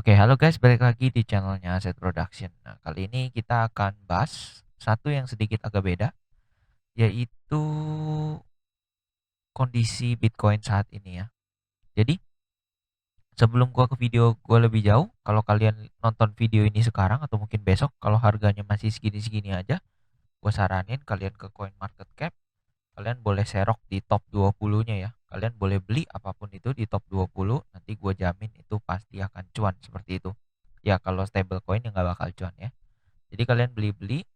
Oke, halo guys, balik lagi di channelnya Aset Production. Nah, kali ini kita akan bahas satu yang sedikit agak beda, yaitu kondisi Bitcoin saat ini ya. Jadi, sebelum gua ke video gua lebih jauh, kalau kalian nonton video ini sekarang atau mungkin besok, kalau harganya masih segini-segini aja, gua saranin kalian ke CoinMarketCap, kalian boleh serok di top 20-nya ya. Kalian boleh beli apapun itu di top 20, nanti gua jamin itu pasti akan cuan seperti itu. Ya, kalau stablecoin ya nggak bakal cuan ya. Jadi kalian beli-beli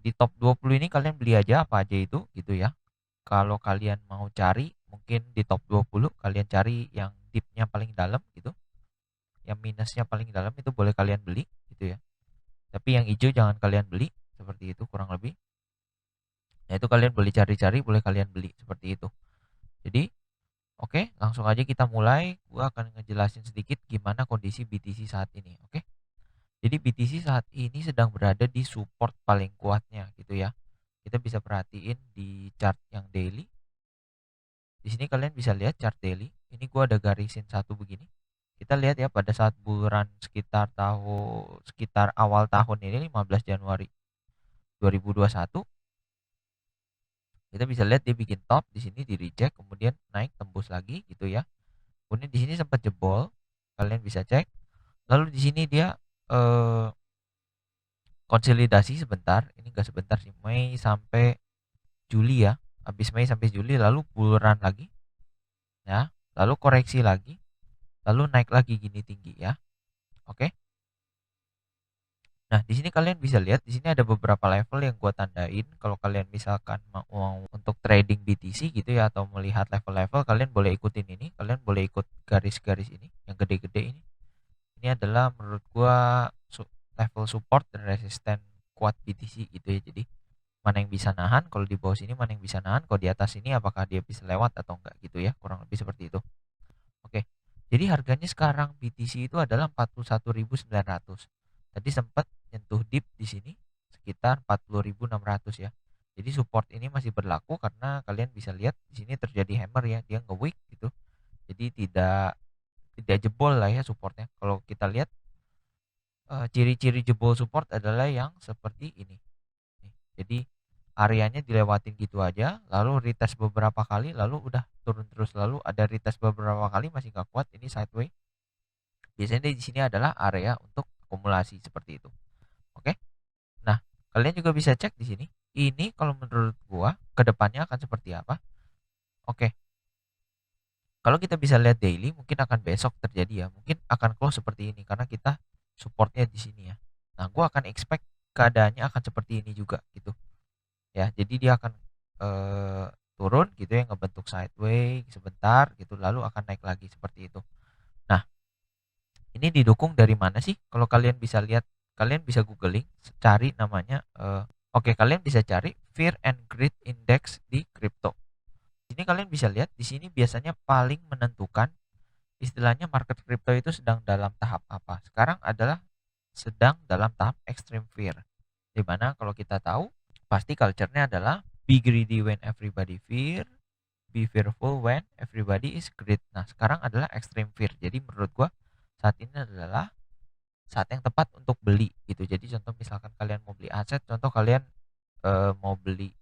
di top 20 ini kalian beli aja apa aja itu gitu ya. Kalau kalian mau cari mungkin di top 20 kalian cari yang dipnya paling dalam gitu. Yang minusnya paling dalam itu boleh kalian beli gitu ya. Tapi yang hijau jangan kalian beli seperti itu kurang lebih. Ya itu kalian boleh cari-cari, boleh kalian beli seperti itu. Jadi oke, langsung aja kita mulai. Gua akan ngejelasin sedikit gimana kondisi BTC saat ini. Oke. Jadi BTC saat ini sedang berada di support paling kuatnya gitu ya. Kita bisa perhatiin di chart yang daily. Di sini kalian bisa lihat chart daily. Ini gua ada garisin satu begini. Kita lihat ya pada saat bulan sekitar awal tahun ini 15 Januari 2021, kita bisa lihat dia bikin top di sini di reject kemudian naik tembus lagi gitu ya. Kemudian di sini sempat jebol. Kalian bisa cek. Lalu di sini dia eh, konsolidasi sebentar. Ini enggak sebentar sih. Mei sampai Juli ya. Habis Mei sampai Juli lalu bulan lagi ya. Lalu koreksi lagi, lalu naik lagi gini tinggi ya. Oke. Nah, di sini kalian bisa lihat di sini ada beberapa level yang gua tandain. Kalau kalian misalkan mau untuk trading BTC gitu ya atau melihat level-level, kalian boleh ikutin ini, kalian boleh ikut garis-garis ini yang gede-gede ini. Ini adalah menurut gua level support dan resisten kuat BTC gitu ya. Jadi mana yang bisa nahan, kalau di bawah sini mana yang bisa nahan, kalau di atas ini apakah dia bisa lewat atau enggak gitu ya, kurang lebih seperti itu. Oke. Jadi harganya sekarang BTC itu adalah 41.900. Tadi sempat nyentuh dip di sini sekitar 40.600 ya. Jadi support ini masih berlaku karena kalian bisa lihat di sini terjadi hammer ya, dia nge-wick gitu. Jadi tidak jebol lah ya supportnya. Kalau kita lihat ciri-ciri jebol support adalah yang seperti ini. Jadi areanya dilewatin gitu aja, lalu retest beberapa kali, lalu udah turun terus, lalu ada retest beberapa kali masih nggak kuat, ini sideways. Biasanya di sini adalah area untuk akumulasi seperti itu. Oke. Nah, kalian juga bisa cek di sini. Ini kalau menurut gua kedepannya akan seperti apa? Oke. Kalau kita bisa lihat daily, mungkin akan besok terjadi ya. Mungkin akan close seperti ini karena kita supportnya di sini ya. Nah, gua akan expect keadaannya akan seperti ini juga gitu. Ya, jadi dia akan eh, turun gitu ya, ngebentuk sideways sebentar gitu, lalu akan naik lagi seperti itu. Nah, ini didukung dari mana sih? Kalau kalian bisa lihat, kalian bisa googling, cari namanya. Oke, kalian bisa cari Fear and Greed Index di crypto. Ini kalian bisa lihat di sini biasanya paling menentukan istilahnya market crypto itu sedang dalam tahap apa. Sekarang adalah sedang dalam tahap extreme fear. Dimana kalau kita tahu pasti culture-nya adalah be greedy when everybody fear, be fearful when everybody is greed. Nah, sekarang adalah extreme fear. Jadi menurut gua saat ini adalah saat yang tepat untuk beli gitu. Jadi contoh misalkan kalian mau beli aset, contoh kalian mau beli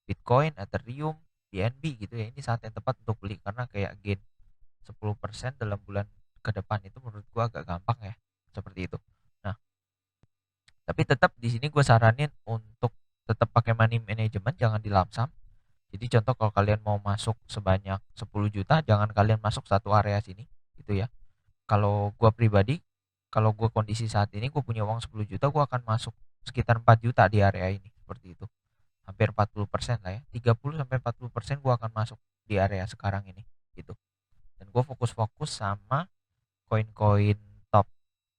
Bitcoin, Ethereum, BNB gitu ya. Ini saat yang tepat untuk beli karena kayak gain 10% dalam bulan ke depan itu menurut gua agak gampang ya. Seperti itu. Nah, tapi tetap di sini gue saranin untuk tetap pakai money management, jangan di lump sum. Jadi contoh kalau kalian mau masuk sebanyak 10 juta, jangan kalian masuk satu area sini gitu ya. Kalau gue pribadi, kalau gue kondisi saat ini gue punya uang 10 juta, gue akan masuk sekitar 4 juta di area ini seperti itu. Hampir 40% lah ya. 30 sampai 40% gue akan masuk di area sekarang ini gitu. Dan gue fokus-fokus sama koin-koin top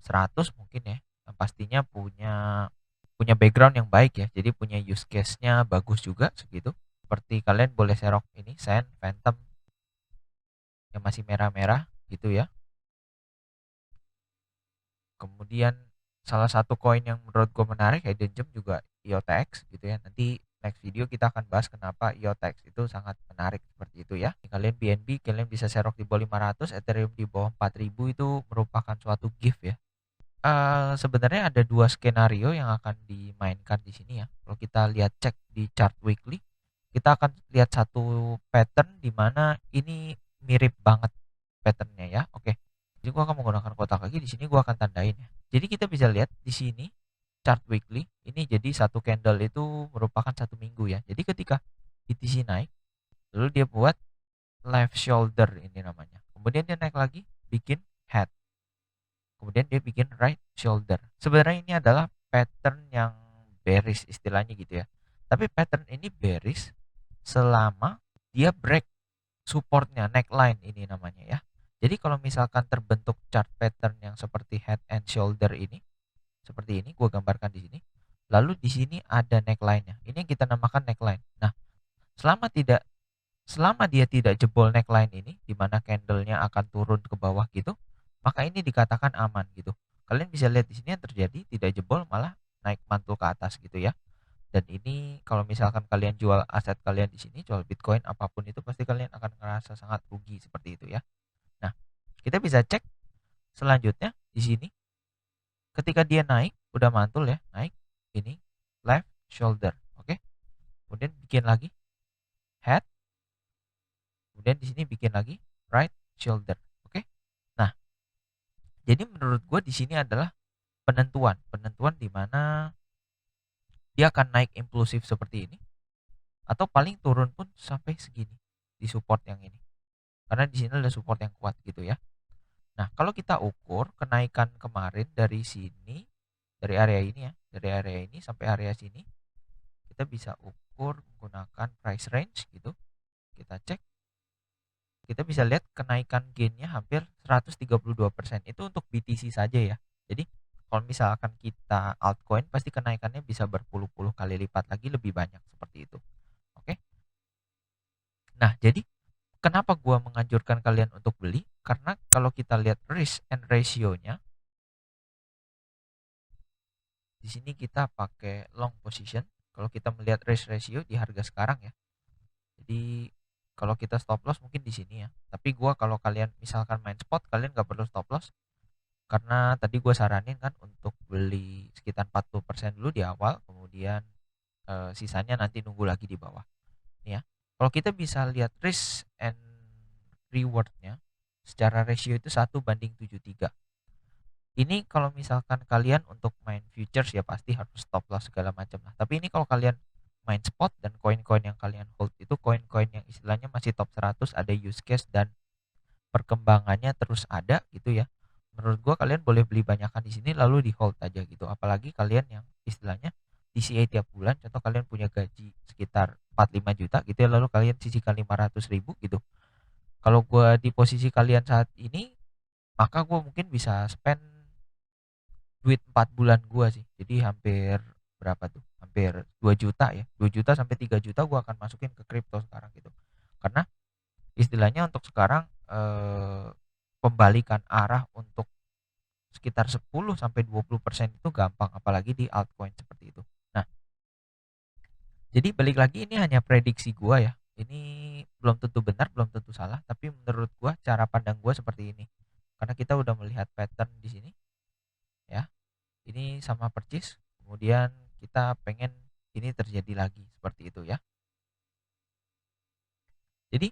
100 mungkin ya, yang pastinya punya punya background yang baik ya, jadi punya use case-nya bagus juga segitu. Seperti kalian boleh serok ini Sand, Phantom yang masih merah-merah gitu ya. Kemudian salah satu koin yang menurut gue menarik Hidden Gem juga IOTX gitu ya. Nanti next video kita akan bahas kenapa IOTX itu sangat menarik seperti itu ya. Kalian BNB kalian bisa serok di bawah 500, Ethereum di bawah 4000 itu merupakan suatu gift ya. Sebenarnya ada dua skenario yang akan dimainkan di sini ya. Kalau kita lihat cek di chart weekly, kita akan lihat satu pattern di mana ini mirip banget patternnya ya. Oke. Jadi gua akan menggunakan kotak lagi di sini gua akan tandain ya. Jadi kita bisa lihat di sini chart weekly ini jadi satu candle itu merupakan satu minggu ya. Jadi ketika BTC naik, lalu dia buat left shoulder ini namanya. Kemudian dia naik lagi bikin head. Kemudian dia bikin right shoulder. Sebenarnya ini adalah pattern yang bearish istilahnya gitu ya. Tapi pattern ini bearish selama dia break supportnya, neckline ini namanya ya. Jadi kalau misalkan terbentuk chart pattern yang seperti head and shoulder ini, seperti ini, gue gambarkan di sini. Lalu di sini ada neckline-nya. Ini yang kita namakan neckline. Nah, selama dia tidak jebol neckline ini, di mana candle-nya akan turun ke bawah gitu, maka ini dikatakan aman gitu. Kalian bisa lihat di sini yang terjadi tidak jebol malah naik mantul ke atas gitu ya. Dan ini kalau misalkan kalian jual aset kalian di sini, jual Bitcoin apapun itu pasti kalian akan ngerasa sangat rugi seperti itu ya. Nah, kita bisa cek selanjutnya di sini. Ketika dia naik, udah mantul ya, naik ini left shoulder, oke. Kemudian bikin lagi head, kemudian di sini bikin lagi right shoulder, oke. Nah, jadi menurut gue di sini adalah penentuan di mana dia akan naik impulsif seperti ini, atau paling turun pun sampai segini di support yang ini, karena di sini ada support yang kuat gitu ya. Nah, kalau kita ukur kenaikan kemarin dari sini, dari area ini ya, dari area ini sampai area sini, kita bisa ukur menggunakan price range gitu. Kita cek, kita bisa lihat kenaikan gainnya hampir 132%. Itu untuk BTC saja ya. Jadi kalau misalkan kita altcoin pasti kenaikannya bisa berpuluh-puluh kali lipat lagi, lebih banyak seperti itu. Oke. Nah, jadi kenapa gua menganjurkan kalian untuk beli? Karena kalau kita lihat risk and ratio-nya, di sini kita pakai long position. Kalau kita melihat risk ratio di harga sekarang ya. Jadi kalau kita stop loss mungkin di sini ya. Tapi gua kalau kalian misalkan main spot, kalian nggak perlu stop loss. Karena tadi gue saranin kan untuk beli sekitar 40% dulu di awal, kemudian sisanya nanti nunggu lagi di bawah. Nih ya. Kalau kita bisa lihat risk and rewardnya secara ratio itu 1:73. Ini kalau misalkan kalian untuk main futures ya pasti harus stop loss segala macam lah. Tapi ini kalau kalian main spot dan koin-koin yang kalian hold itu koin-koin yang istilahnya masih top 100, ada use case dan perkembangannya terus ada gitu ya. Menurut gua kalian boleh beli banyakan di sini lalu di hold aja gitu. Apalagi kalian yang istilahnya DCA tiap bulan, contoh kalian punya gaji sekitar 45 juta gitu ya, lalu kalian sisihkan 500.000 gitu. Kalau gua di posisi kalian saat ini, maka gua mungkin bisa spend duit 4 bulan gua sih. Jadi hampir berapa tuh? Hampir 2 juta ya. 2 juta sampai 3 juta gua akan masukin ke kripto sekarang gitu. Karena istilahnya untuk sekarang pembalikan arah untuk sekitar 10 sampai 20% itu gampang, apalagi di altcoin seperti itu. Nah, jadi balik lagi ini hanya prediksi gua ya. Ini belum tentu benar, belum tentu salah, tapi menurut gua cara pandang gua seperti ini. Karena kita udah melihat pattern di sini ya. Ini sama percis, kemudian kita pengen ini terjadi lagi seperti itu ya. Jadi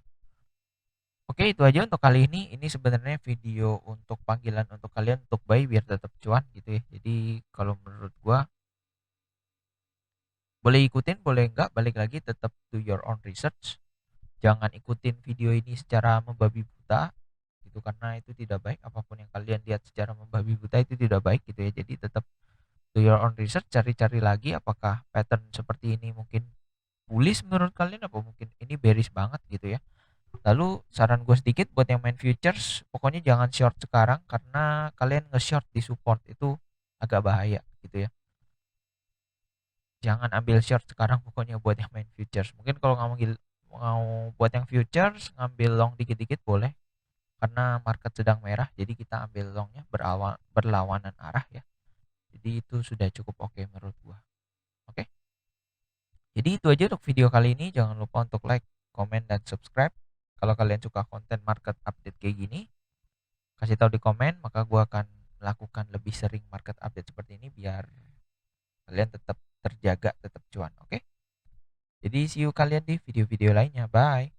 oke, itu aja untuk kali ini. Ini sebenarnya video untuk panggilan untuk kalian untuk buy biar tetap cuan gitu ya. Jadi kalau menurut gua boleh ikutin, boleh enggak, balik lagi tetap do your own research. Jangan ikutin video ini secara membabi buta gitu, karena itu tidak baik. Apapun yang kalian lihat secara membabi buta itu tidak baik gitu ya. Jadi tetap do your own research, cari-cari lagi apakah pattern seperti ini mungkin bullish menurut kalian, apa mungkin ini bearish banget gitu ya. Lalu saran gue sedikit buat yang main futures, pokoknya jangan short sekarang karena kalian nge-short di support itu agak bahaya gitu ya. Jangan ambil short sekarang pokoknya buat yang main futures. Mungkin kalau mau buat yang futures ngambil long dikit-dikit boleh, karena market sedang merah jadi kita ambil longnya berlawanan arah ya. Jadi itu sudah cukup oke menurut gua. Oke. Jadi itu aja untuk video kali ini. Jangan lupa untuk like, komen, dan subscribe. Kalau kalian suka konten market update kayak gini, kasih tahu di komen, maka gue akan melakukan lebih sering market update seperti ini biar kalian tetap terjaga, tetap cuan. Oke? Jadi see you kalian di video-video lainnya. Bye.